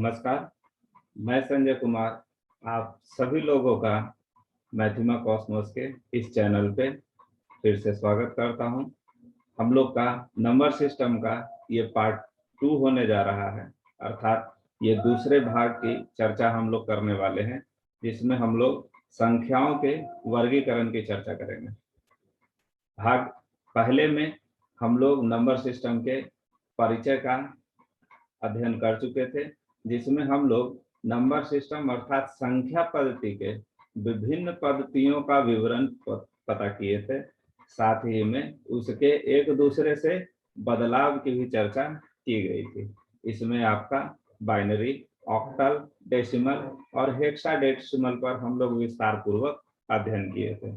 नमस्कार, मैं संजय कुमार आप सभी लोगों का मैथमा कॉस्मोस के इस चैनल पे फिर से स्वागत करता हूं। हम लोग का नंबर सिस्टम का ये पार्ट 2 होने जा रहा है, अर्थात ये दूसरे भाग की चर्चा हम लोग करने वाले हैं, जिसमें हम लोग संख्याओं के वर्गीकरण की चर्चा करेंगे। भाग पहले में हम लोग नंबर सिस्टम के परिचय का अध्ययन कर चुके थे, जिसमें हम लोग नंबर सिस्टम अर्थात संख्या पद्धति के विभिन्न पद्धतियों का विवरण पता किए थे। साथ ही में उसके एक दूसरे से बदलाव की भी चर्चा की गई थी। इसमें आपका बाइनरी, ऑक्टल, डेसिमल और हेक्साडेसिमल पर हम लोग विस्तार पूर्वक अध्ययन किए थे।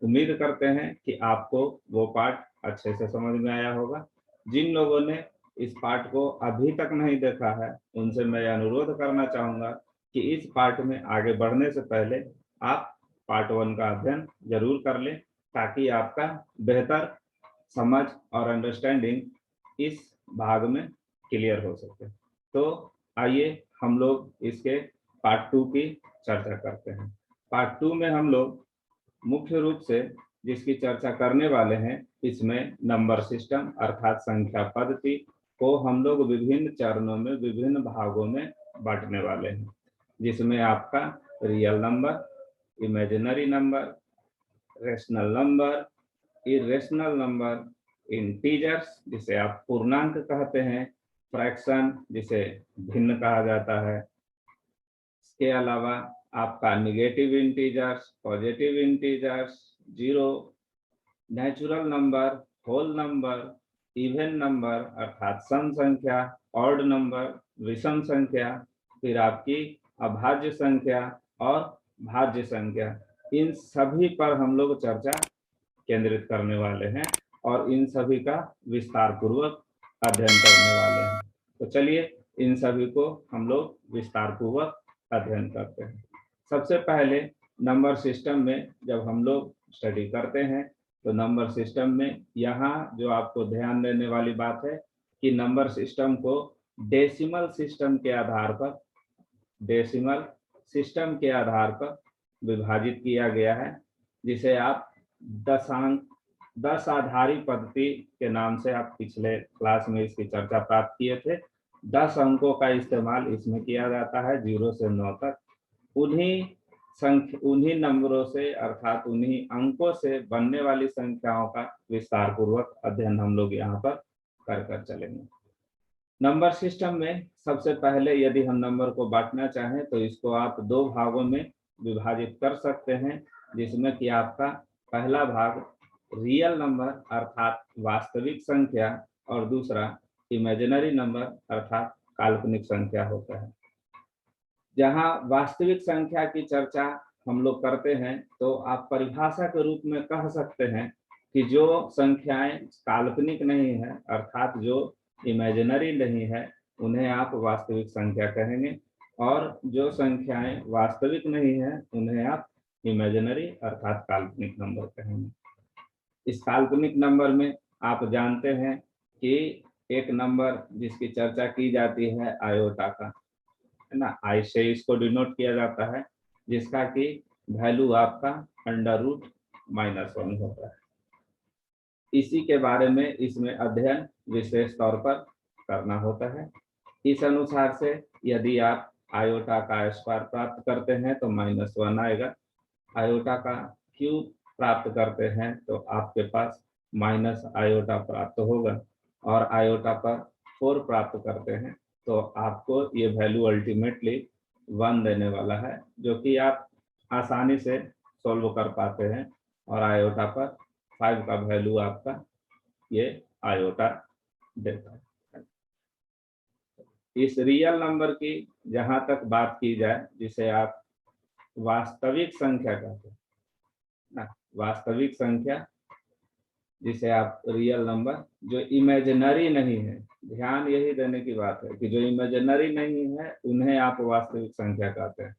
उम्मीद करते हैं कि आपको वो पाठ अच्छे से समझ में आया होगा। जिन लोगों ने इस पाठ को अभी तक नहीं देखा है, उनसे मैं अनुरोध करना चाहूंगा कि इस पाठ में आगे बढ़ने से पहले आप पार्ट 1 का अध्ययन जरूर कर लें, ताकि आपका बेहतर समझ और अंडरस्टैंडिंग इस भाग में क्लियर हो सके। तो आइए हम लोग इसके पार्ट 2 की चर्चा करते हैं। पार्ट 2 में हम लोग मुख्य रूप से जिसकी चर्चा करने वाले हैं, इसमें नंबर सिस्टम अर्थात संख्या पद्धति को हम लोग विभिन्न चरणों में, विभिन्न भागों में बांटने वाले हैं, जिसमें आपका real number, imaginary number, rational number, irrational number, integers जिसे आप पूर्णांक कहते हैं, फ्रैक्शन जिसे भिन्न कहा जाता है, इसके अलावा आपका negative integers, positive integers, zero, natural number, whole number, even number अर्थात सम संख्या, ऑड नंबर, विषम संख्या, फिर आपकी अभाज्य संख्या और भाज्य संख्या। इन सभी पर हम लोग चर्चा केंद्रित करने वाले हैं और इन सभी का विस्तार पूर्वक अध्ययन करने वाले हैं। तो चलिए इन सभी को हम लोग विस्तार पूर्वक अध्ययन करते हैं। सबसे पहले नंबर सिस्टम में जब हम लोग स्टडी करते हैं, तो नंबर सिस्टम में यहाँ जो आपको ध्यान देने वाली बात है कि नंबर सिस्टम को डेसिमल सिस्टम के आधार पर विभाजित किया गया है, जिसे आप दस आधारी पद्धति के नाम से आप पिछले क्लास में इसकी चर्चा प्राप्त किए थे। 10 अंकों का इस्तेमाल इसमें किया जाता है, 0 से 9 तक। उन्हीं नंबरों से अर्थात उन्हीं अंकों से बनने वाली संख्याओं का विस्तार पूर्वक अध्ययन हम लोग यहाँ पर कर चलेंगे। नंबर सिस्टम में सबसे पहले यदि हम नंबर को बांटना चाहें तो इसको आप 2 भागों में विभाजित कर सकते हैं, जिसमें कि आपका पहला भाग रियल नंबर अर्थात वास्तविक संख्या और दूसरा इमेजिनरी नंबर अर्थात काल्पनिक संख्या होता है। जहां वास्तविक संख्या की चर्चा हम लोग करते हैं, तो आप परिभाषा के रूप में कह सकते हैं कि जो संख्याएं काल्पनिक नहीं है अर्थात जो इमेजिनरी नहीं है, उन्हें आप वास्तविक संख्या कहेंगे, और जो संख्याएं वास्तविक नहीं है उन्हें आप इमेजिनरी अर्थात काल्पनिक नंबर कहेंगे। इस काल्पनिक नंबर में आप जानते हैं कि एक नंबर जिसकी चर्चा की जाती है आयोटा का, है ना, आई से इसको डिनोट किया जाता है, जिसका कि वैल्यू आपका √-1 होता है। इसी के बारे में इसमें अध्ययन विशेष तौर पर करना होता है। इस अनुसार से यदि आप आयोटा का स्क्वायर प्राप्त करते हैं तो -1 आएगा, आयोटा का क्यूब प्राप्त करते हैं तो आपके पास माइनस आयोटा प्राप्त होगा, और आयोटा पर 4 प्राप्त करते हैं तो आपको ये वैल्यू अल्टीमेटली 1 देने वाला है, जो कि आप आसानी से सॉल्व कर पाते हैं, और आयोटा पर 5 का वैल्यू आपका ये आयोटा देता है। इस रियल नंबर की जहां तक बात की जाए, जिसे आप वास्तविक संख्या कहते हैं ना, वास्तविक संख्या जिसे आप रियल नंबर, जो इमेजिनरी नहीं है, ध्यान यही देने की बात है कि जो इमेजिनरी नहीं है उन्हें आप वास्तविक संख्या कहते हैं।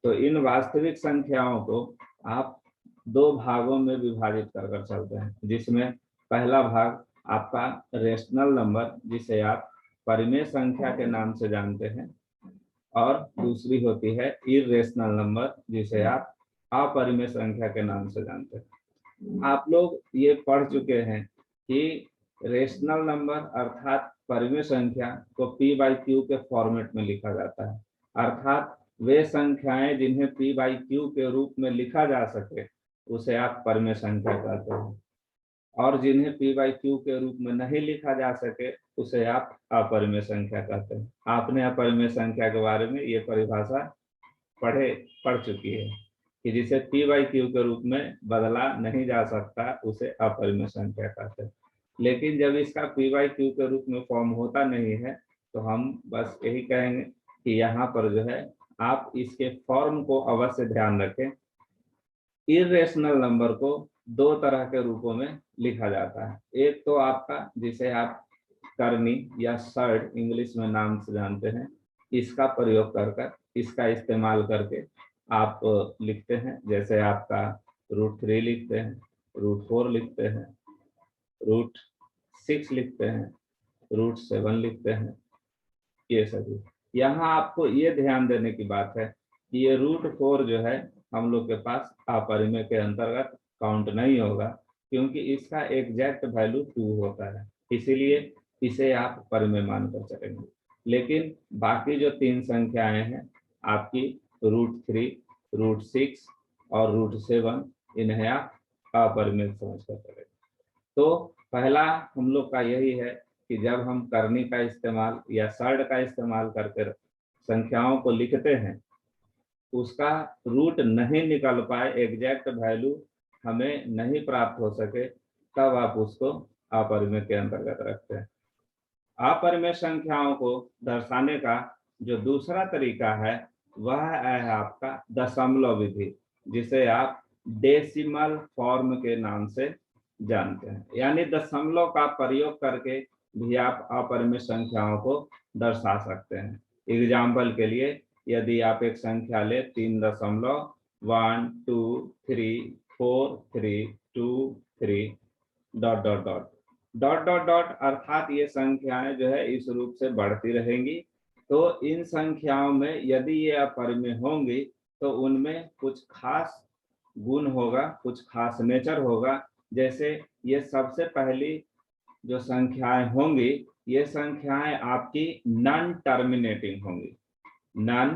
तो इन वास्तविक संख्याओं को आप 2 भागों में विभाजित कर चलते हैं, जिसमें पहला भाग आपका रेशनल नंबर जिसे आप परिमेय संख्या के नाम से जानते हैं, और दूसरी होती है इर्रेशनल नंबर, जिसे आप अपरिमेय संख्या के नाम से जानते हैं। आप लोग ये पढ़ चुके हैं कि रेशनल नंबर अर्थात परिमेय संख्या को p/q के फॉर्मेट में लिखा जाता है, अर्थात वे संख्याएं जिन्हें p/q के रूप में लिखा जा सके उसे आप परिमेय संख्या कहते हैं, और जिन्हें p/q के रूप में नहीं लिखा जा सके उसे आप अपरिमेय संख्या कहते हैं। आपने अपरिमेय संख्या के बारे में ये परिभाषा पढ़ चुकी है कि जिसे p/q के रूप में बदला नहीं जा सकता उसे अपरिमेय संख्या कहते हैं। लेकिन जब इसका p/q के रूप में फॉर्म होता नहीं है तो हम बस यही कहेंगे कि यहाँ पर जो है आप इसके फॉर्म को अवश्य ध्यान रखें। इर्रेशनल नंबर को दो तरह के रूपों में लिखा जाता है। एक तो आपका जिसे आप करनी या सर्ड इंग्लिश में नाम से जानते हैं, इसका प्रयोग कर इसका इस्तेमाल करके आप लिखते हैं, जैसे आपका √3 लिखते हैं, √4 लिखते हैं, √6 लिखते हैं, √7 लिखते हैं, ये सभी। यहाँ आपको ये ध्यान देने की बात है कि ये √4 जो है हम लोग के पास अपरिमेय के अंतर्गत काउंट नहीं होगा, क्योंकि इसका एग्जैक्ट वैल्यू 2 होता है, इसीलिए इसे आप परिमेय मानकर चलेंगे। लेकिन बाकी जो 3 संख्याएं हैं आपकी √3, √6 और √7, इन्हें आप अपरिमेय समझकर चलेंगे। तो पहला हम लोग का यही है कि जब हम करनी का इस्तेमाल या सर्ड का इस्तेमाल करके संख्याओं को लिखते हैं, उसका रूट नहीं निकल पाए, एग्जैक्ट वैल्यू हमें नहीं प्राप्त हो सके, तब आप उसको अपरिमेय के अंतर्गत रखते हैं। अपरिमेय संख्याओं को दर्शाने का जो दूसरा तरीका है वह है आपका दशमलव विधि, जिसे आप डेसिमल फॉर्म के नाम से जानते हैं। यानी दशमलव का प्रयोग करके भी आप अपरिमेय संख्याओं को दर्शा सकते हैं। एग्जाम्पल के लिए यदि आप एक संख्या ले 3.1234323 ... अर्थात ये संख्याएं जो है इस रूप से बढ़ती रहेंगी। तो इन संख्याओं में यदि ये अपरिमेय होंगी तो उनमें कुछ खास गुण होगा, कुछ खास नेचर होगा। जैसे ये सबसे पहली जो संख्याएं होंगी, ये संख्याएं आपकी नॉन टर्मिनेटिंग होंगी, नॉन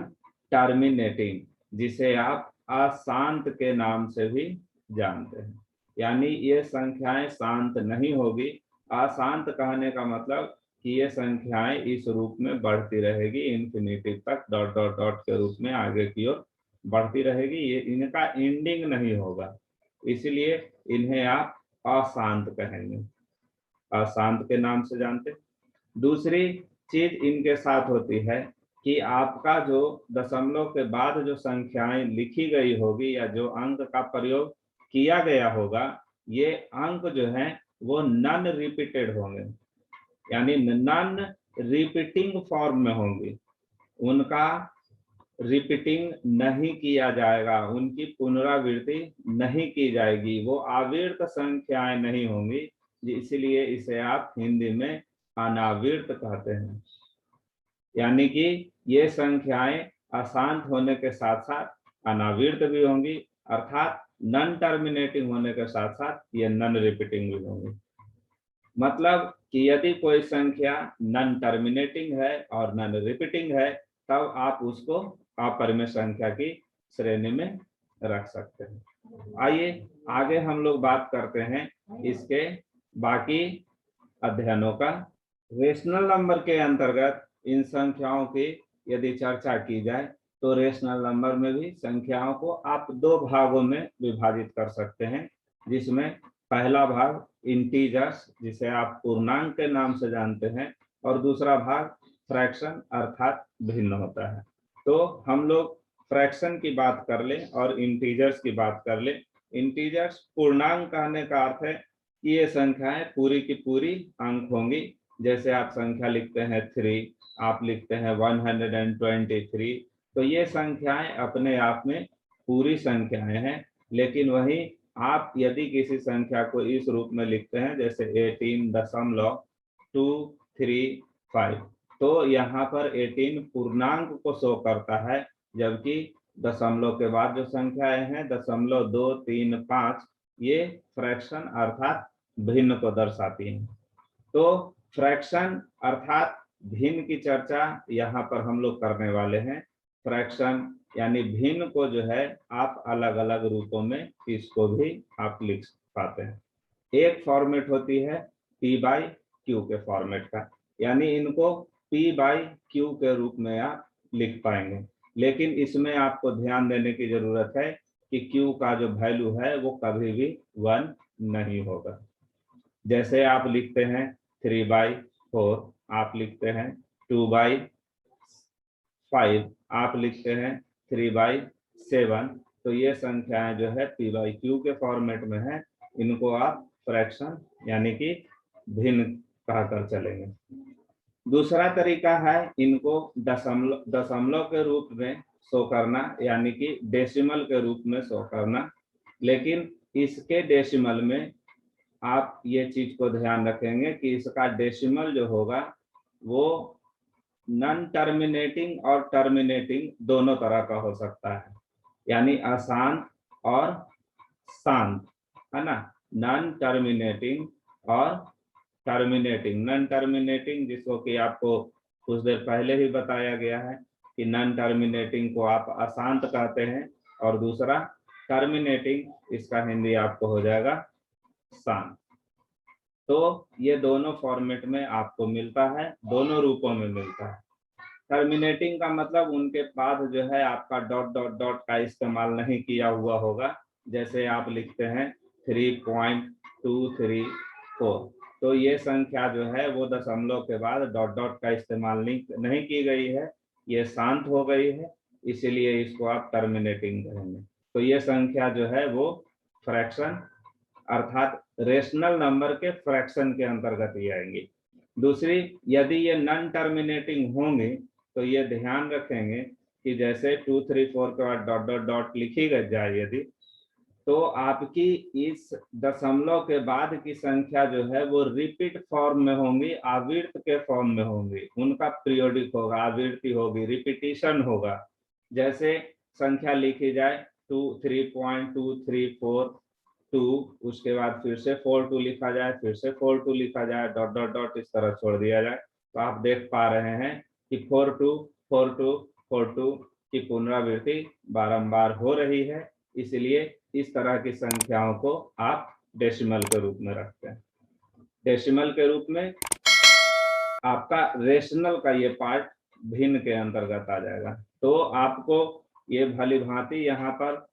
टर्मिनेटिंग, जिसे आप अशांत के नाम से भी जानते हैं। यानी ये संख्याएं शांत नहीं होगी। अशांत कहने का मतलब कि ये संख्याएं इस रूप में बढ़ती रहेगी, इन्फिनिटी तक ... के रूप में आगे की ओर बढ़ती रहेगी, ये इनका एंडिंग नहीं होगा, इसलिए इन्हें आप अशांत कहेंगे, अशांत के नाम से जानते। दूसरी चीज इनके साथ होती है कि आपका जो दशमलव के बाद जो संख्याएं लिखी गई होगी या जो अंक का प्रयोग किया गया होगा, ये अंक जो है वो नॉन रिपीटेड होंगे, यानी नॉन रिपीटिंग फॉर्म में होंगी, उनका रिपीटिंग नहीं किया जाएगा, उनकी पुनरावृत्ति नहीं की जाएगी, वो अविर्त संख्याएं नहीं होंगी, इसलिए इसे आप हिंदी में अनावृत कहते हैं। यानी कि ये संख्याएं अशांत होने के साथ साथ अनावृत भी होंगी, अर्थात नॉन टर्मिनेटिंग होने के साथ साथ ये नॉन रिपीटिंग भी होंगी। मतलब कि यदि कोई संख्या नॉन टर्मिनेटिंग है और नॉन रिपीटिंग है, तब आप उसको अपरिमेय संख्या की श्रेणी में रख सकते हैं। आइए आगे हम लोग बात करते हैं इसके बाकी अध्ययनों का। रेशनल नंबर के अंतर्गत इन संख्याओं की यदि चर्चा की जाए तो रेशनल नंबर में भी संख्याओं को आप दो भागों में विभाजित कर सकते हैं, जिसमें पहला भाग इंटीजर्स, जिसे आप पूर्णांक के नाम से जानते हैं, और दूसरा भाग फ्रैक्शन अर्थात भिन्न होता है। तो हम लोग फ्रैक्शन की बात कर ले और इंटीजर्स की बात कर ले। इंटीजर्स पूर्णांक कहने का अर्थ है कि ये संख्याएं पूरी की पूरी अंक होंगी। जैसे आप संख्या लिखते हैं 3, आप लिखते हैं 123, तो ये संख्याएं अपने आप में पूरी संख्याएं हैं। लेकिन वहीं आप यदि किसी संख्या को इस रूप में लिखते हैं जैसे 18.235, तो यहाँ पर 18 पूर्णांक को शो करता है, जबकि दशमलव के बाद जो संख्याएं हैं 0.235 ये फ्रैक्शन अर्थात भिन्न को दर्शाती हैं। तो फ्रैक्शन अर्थात भिन्न की चर्चा यहाँ पर हम लोग करने वाले हैं। फ्रैक्शन यानी भिन्न को जो है आप अलग अलग रूपों में इसको भी आप लिख पाते हैं। एक फॉर्मेट होती है P/Q के फॉर्मेट का, यानी इनको P/Q के रूप में आप लिख पाएंगे, लेकिन इसमें आपको ध्यान देने की जरूरत है कि Q का जो वैल्यू है वो कभी भी 1 नहीं होगा। जैसे आप लिखते हैं 3/4, आप लिखते हैं 2/5, आप लिखते हैं 3/7, तो ये संख्याएं जो है P/Q के फॉर्मेट में है, इनको आप फ्रैक्शन यानी कि भिन्न कहकर चलेंगे। दूसरा तरीका है इनको दशमलव के रूप में शो करना, यानी कि डेसिमल के रूप में शो करना, लेकिन इसके डेसिमल में आप ये चीज को ध्यान रखेंगे कि इसका डेसिमल जो होगा वो नॉन टर्मिनेटिंग और टर्मिनेटिंग दोनों तरह का हो सकता है, यानी अशांत और शांत, है ना। नॉन टर्मिनेटिंग और टर्मिनेटिंग। नॉन टर्मिनेटिंग जिसको कि आपको कुछ देर पहले ही बताया गया है कि नॉन टर्मिनेटिंग को आप अशांत कहते हैं, और दूसरा टर्मिनेटिंग, इसका हिंदी आपको हो जाएगा शांत। तो ये दोनों फॉर्मेट में आपको मिलता है, दोनों रूपों में मिलता है। टर्मिनेटिंग का मतलब उनके बाद जो है आपका डॉट डॉट डॉट का इस्तेमाल नहीं किया हुआ होगा। जैसे आप लिखते हैं 3.234, तो ये संख्या जो है वो दशमलव के बाद डॉट डॉट का इस्तेमाल नहीं की गई है, ये शांत हो गई है, इसीलिए इसको आप टर्मिनेटिंग कहेंगे। तो ये संख्या जो है वो फ्रैक्शन अर्थात रेशनल नंबर के फ्रैक्शन के अंतर्गत ही आएंगी। दूसरी, यदि ये नॉन टर्मिनेटिंग होंगी तो ये ध्यान रखेंगे कि जैसे 2, 3, 4 के बाद डॉट डॉट डॉट लिखी जाए यदि, तो आपकी इस दशमलव के बाद की संख्या जो है वो रिपीट फॉर्म में होंगी, आवृत्त के फॉर्म में होंगी, उनका पीरियोडिक होगा, आवृत्ति होगी, रिपीटिशन होगा। जैसे संख्या लिखी जाए 3.2342, उसके बाद फिर से 42 लिखा जाए, फिर से 42 लिखा जाए, डॉट डॉट डॉट इस तरह छोड़ दिया जाए, तो आप देख पा रहे हैं कि 42 42 42 की पुनरावृत्ति बारंबार हो रही है। इसलिए इस तरह की संख्याओं को आप डेसिमल के रूप में रखते हैं। डेसिमल के रूप में आपका रेशनल का ये पार्ट भिन्न के अंतर्गत आ जाएगा। तो आपको ये भली भांति यहाँ पर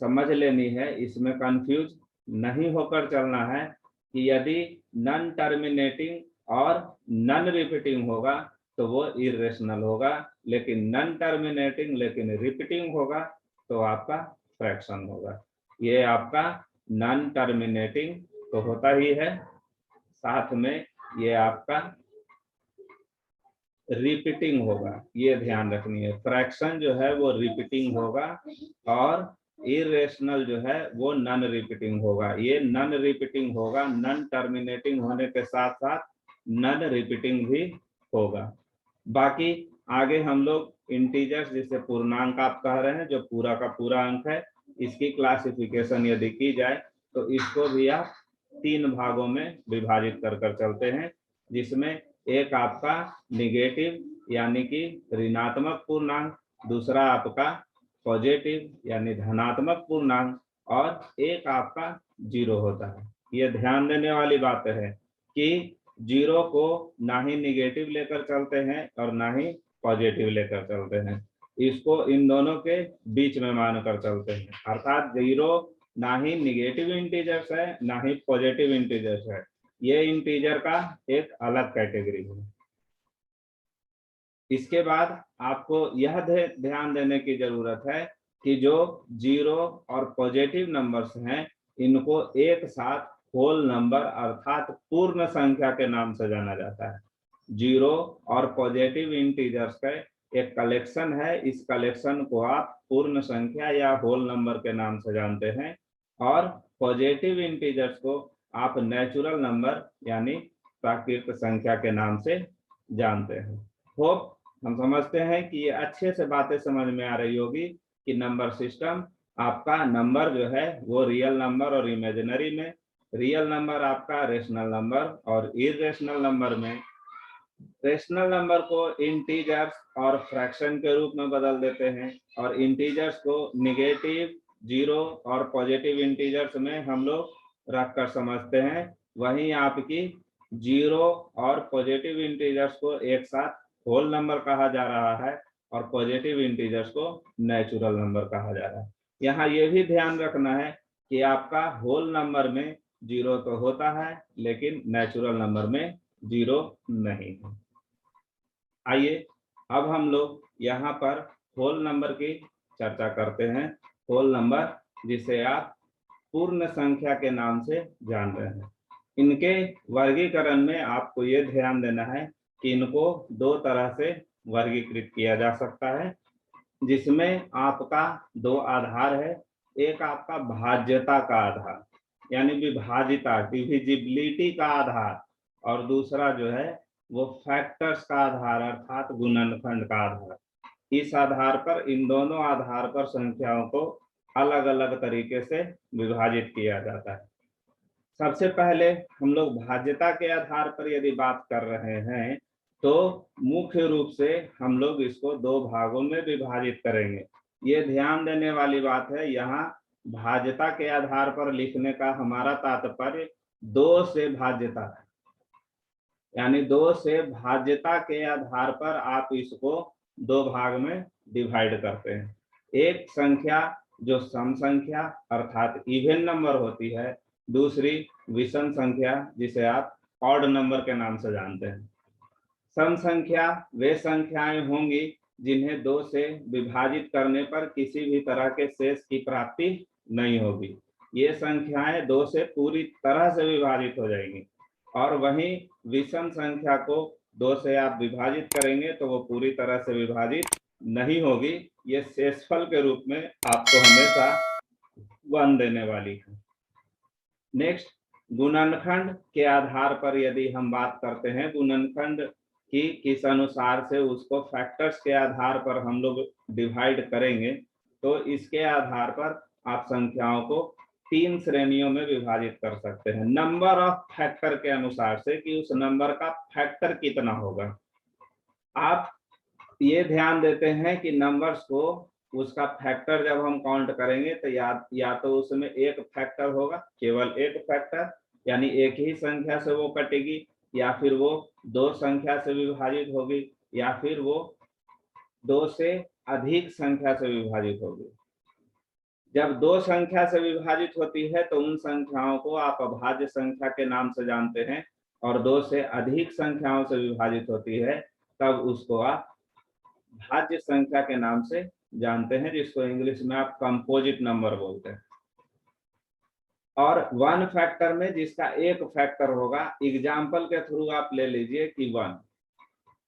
समझ लेनी है, इसमें कंफ्यूज नहीं होकर चलना है कि यदि नॉन टर्मिनेटिंग और नॉन रिपीटिंग होगा तो वो इरेशनल होगा, लेकिन नॉन टर्मिनेटिंग लेकिन रिपीटिंग होगा तो आपका फ्रैक्शन होगा। ये आपका नॉन टर्मिनेटिंग तो होता ही है, साथ में ये आपका रिपीटिंग होगा, ये ध्यान रखनी है। फ्रैक्शन जो है वो रिपीटिंग होगा और इरेशनल जो है वो नॉन रिपीटिंग होगा। ये नॉन रिपीटिंग होगा, नॉन टर्मिनेटिंग होने के साथ साथ नॉन रिपीटिंग भी होगा। बाकी आगे हम लोग इंटीजर्स जिसे पूर्णांक आप कह रहे हैं, जो पूरा का पूरा अंक है, इसकी क्लासिफिकेशन यदि की जाए तो इसको भी आप 3 भागों में विभाजित कर चलते हैं, जिसमें एक आपका निगेटिव यानी कि ऋणात्मक पूर्णांक, दूसरा आपका पॉजिटिव यानी धनात्मक पूर्णांक, और एक आपका जीरो होता है। ये ध्यान देने वाली बात है कि जीरो को ना ही निगेटिव लेकर चलते हैं और ना ही पॉजिटिव लेकर चलते हैं, इसको इन दोनों के बीच में मानकर चलते हैं। अर्थात जीरो ना ही निगेटिव इंटीजर्स है ना ही पॉजिटिव इंटीजर्स है, ये इंटीजर का एक अलग कैटेगरी है। इसके बाद आपको यह ध्यान देने की जरूरत है कि जो जीरो और पॉजिटिव नंबर्स हैं इनको एक साथ होल नंबर अर्थात पूर्ण संख्या के नाम से जाना जाता है। जीरो और पॉजिटिव इंटीजर्स का एक कलेक्शन है, इस कलेक्शन को आप पूर्ण संख्या या होल नंबर के नाम से जानते हैं, और पॉजिटिव इंटीजर्स को आप नेचुरल नंबर यानी प्राकृत संख्या के नाम से जानते हैं। होप हम समझते हैं कि ये अच्छे से बातें समझ में आ रही होगी कि नंबर सिस्टम आपका नंबर जो है वो रियल नंबर और इमेजिनरी में, रियल नंबर आपका रेशनल नंबर और इरेशनल नंबर में, रेशनल नंबर को इंटीजर्स और फ्रैक्शन के रूप में बदल देते हैं और इंटीजर्स को निगेटिव, जीरो और पॉजिटिव इंटीजर्स में हम लोग रखकर समझते हैं। वहीं आपकी जीरो और पॉजिटिव इंटीजर्स को एक साथ होल नंबर कहा जा रहा है और पॉजिटिव इंटीजर्स को नेचुरल नंबर कहा जा रहा है। यहाँ ये भी ध्यान रखना है कि आपका होल नंबर में जीरो तो होता है लेकिन नेचुरल नंबर में जीरो नहीं है। आइए अब हम लोग यहाँ पर होल नंबर की चर्चा करते हैं। होल नंबर जिसे आप पूर्ण संख्या के नाम से जान रहे हैं। इनके वर्गीकरण में आपको ये ध्यान देना है कि इनको दो तरह से वर्गीकृत किया जा सकता है, जिसमें आपका दो आधार है। एक आपका भाज्यता का आधार यानी विभाजिता, डिविजिबिलिटी का आधार, और दूसरा जो है वो फैक्टर्स का आधार अर्थात गुणनखंड का आधार। इस आधार पर, इन दोनों आधार पर संख्याओं को अलग अलग तरीके से विभाजित किया जाता है। सबसे पहले हम लोग भाज्यता के आधार पर यदि बात कर रहे हैं तो मुख्य रूप से हम लोग इसको दो भागों में विभाजित करेंगे। ये ध्यान देने वाली बात है, यहाँ भाज्यता के आधार पर लिखने का हमारा तात्पर्य दो से भाज्यता है, यानी दो से भाज्यता के आधार पर आप इसको दो भाग में डिवाइड करते हैं। एक संख्या जो सम संख्या अर्थात इवन नंबर होती है, दूसरी विषम संख्या जिसे आप ऑड नंबर के नाम से जानते हैं। सम संख्या वे संख्याएं होंगी जिन्हें दो से विभाजित करने पर किसी भी तरह के शेष की प्राप्ति नहीं होगी। ये संख्याएं दो से पूरी तरह से विभाजित हो जाएंगी। और वहीं विषम संख्या को दो से आप विभाजित करेंगे तो वो पूरी तरह से विभाजित नहीं होगी। ये शेषफल के रूप में आपको हमेशा 1 देने वाली है। नेक्स्ट, गुणनखंड के आधार पर यदि हम बात करते हैं गुणनखंड की किस अनुसार से उसको फैक्टर्स के आधार पर हम लोग डिवाइड करेंगे, तो इसके आधार पर आप संख्याओं को 3 श्रेणियों में विभाजित कर सकते हैं। नंबर ऑफ फैक्टर के अनुसार से कि उस नंबर का फैक्टर कितना होगा। आप ये ध्यान देते हैं कि नंबर्स को उसका फैक्टर जब हम काउंट करेंगे तो या तो उसमें एक फैक्टर होगा, केवल एक फैक्टर, यानी एक ही संख्या से वो कटेगी, या फिर वो दो संख्या से विभाजित होगी, या फिर वो दो से अधिक संख्या से विभाजित होगी। जब दो संख्या से विभाजित होती है तो उन संख्याओं को आप अभाज्य संख्या के नाम से जानते हैं, और दो से अधिक संख्याओं से विभाजित होती है तब उसको आप भाज्य संख्या के नाम से जानते हैं, जिसको इंग्लिश में आप कंपोजिट नंबर बोलते हैं। और 1 फैक्टर में जिसका एक फैक्टर होगा, एग्जाम्पल के थ्रू आप ले लीजिए कि 1,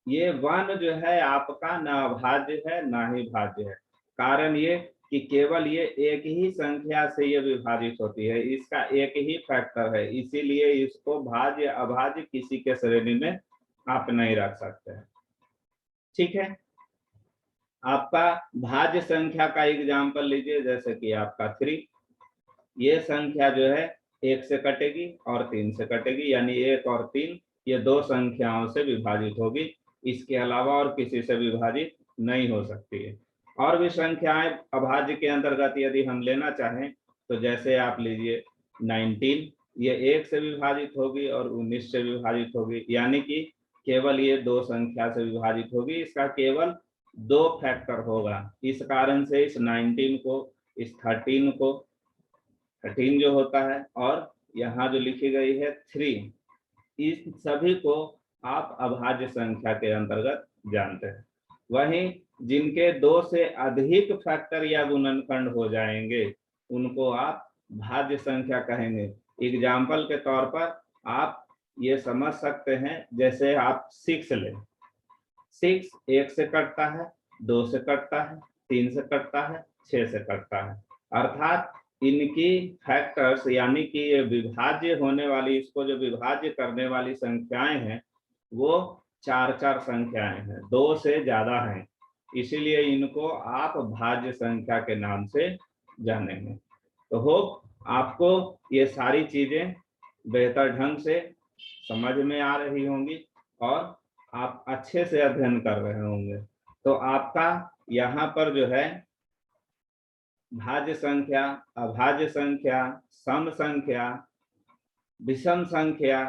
ये 1 जो है आपका ना अभाज्य है ना ही भाज्य है। कारण ये कि केवल ये एक ही संख्या से ये विभाजित होती है, इसका एक ही फैक्टर है, इसीलिए इसको भाज्य अभाज्य किसी के श्रेणी में आप नहीं रख सकते हैं। ठीक है, आपका भाज्य संख्या का एग्जाम्पल लीजिए, जैसे कि आपका 3, ये संख्या जो है 1 से कटेगी और 3 से कटेगी, यानी 1 और 3 ये दो संख्याओं से विभाजित होगी, इसके अलावा और किसी से विभाजित नहीं हो सकती है। और भी संख्याएं अभाज्य के अंतर्गत यदि हम लेना चाहें तो जैसे आप लीजिए 19, ये 1 से विभाजित होगी और 19 से विभाजित होगी, यानी कि केवल ये दो संख्या से विभाजित होगी, इसका केवल 2 फैक्टर होगा। इस कारण से इस 19 को, इस 13 को, 13 जो होता है और यहाँ जो लिखी गई है 3, इस सभी को आप अभाज्य संख्या के अंतर्गत जानते हैं। वहीं जिनके 2 से अधिक फैक्टर या गुणनखंड हो जाएंगे उनको आप भाज्य संख्या कहेंगे। एग्जाम्पल के तौर पर आप ये समझ सकते हैं, जैसे आप 6 लें, 6 1 से कटता है, 2 से कटता है, 3 से कटता है, 6 से कटता है, अर्थात इनकी फैक्टर्स यानी कि ये विभाज्य होने वाली, इसको जो विभाज्य करने वाली संख्याएं हैं वो 4 संख्याएं हैं, 2 से ज्यादा हैं, इसीलिए इनको आप भाज्य संख्या के नाम से जानेंगे। तो होप आपको ये सारी चीजें बेहतर ढंग से समझ में आ रही होंगी और आप अच्छे से अध्ययन कर रहे होंगे। तो आपका यहाँ पर जो है भाज्य संख्या, अभाज्य संख्या, सम संख्या, विषम संख्या,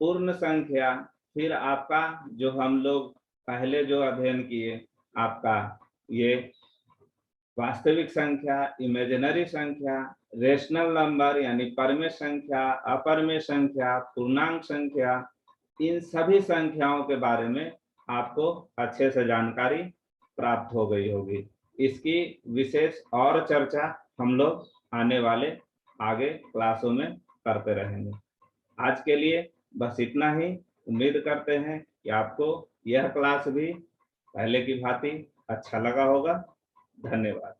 पूर्ण संख्या, फिर आपका जो हम लोग पहले जो अध्ययन किए आपका ये वास्तविक संख्या, इमेजिनरी संख्या, रेशनल नंबर यानी परमेय संख्या, अपरमेय संख्या, पूर्णांक संख्या, इन सभी संख्याओं के बारे में आपको अच्छे से जानकारी प्राप्त हो गई होगी। इसकी विशेष और चर्चा हम लोग आने वाले आगे क्लासों में करते रहेंगे। आज के लिए बस इतना ही। उम्मीद करते हैं कि आपको यह क्लास भी पहले की भांति अच्छा लगा होगा। धन्यवाद।